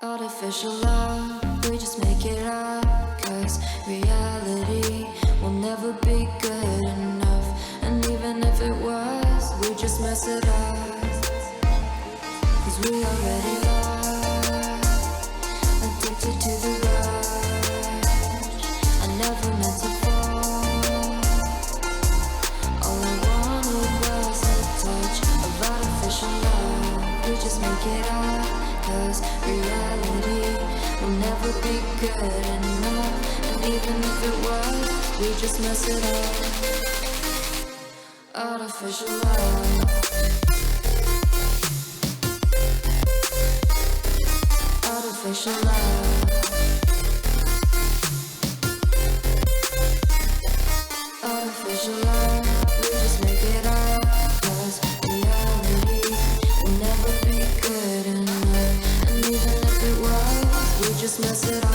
Artificial love, we just make it up, 'cause reality will never be good enough. And even if it was, we just mess it up, 'cause we already lost, addicted to the rush. I never meant to fall. All I wanted was a touch of artificial love. We just make it up, 'cause reality will never be good enough. And even if it was, we just mess it up. Artificial love. Artificial love. Artificial love. We just make it up, 'cause reality will never be good enough. And even if it was, we just mess it up,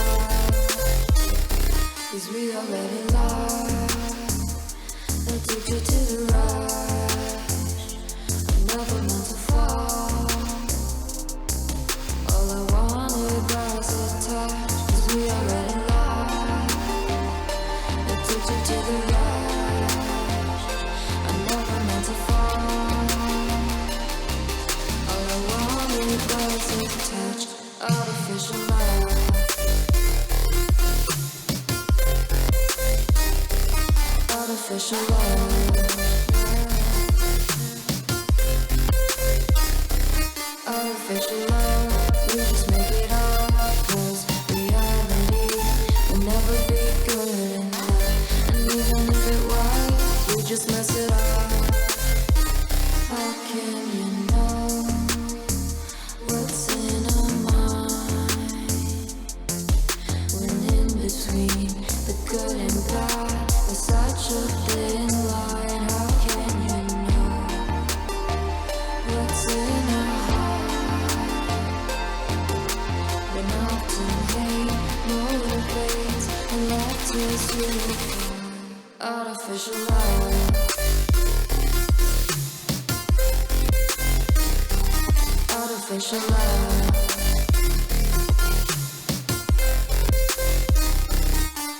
'cause we already lost, addicted to the rush. I never meant to fall. All I wanted was a touch, 'cause we already lost, addicted to the rush. I never meant to fall. All I wanted was a touch. Artificial love. Artificial love. Artificial love. We just make it up, 'cause reality will never be good enough. And even if it was, we just mess it up. How can you know what's in our mind, when in between the good and bad there's such a thin line? How can you know what's in our heart, when often hate motivates and left us unified? Artificial love. Artificial love.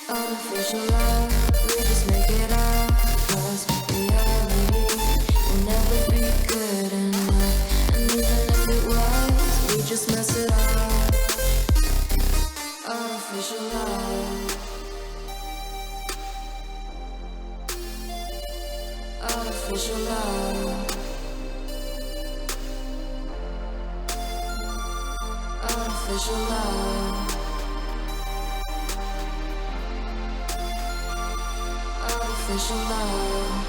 Artificial love. We just make it up, 'cause reality will never be good enough. And even if it was, we just mess it up. Artificial love. Artificial love. Artificial love. Artificial love.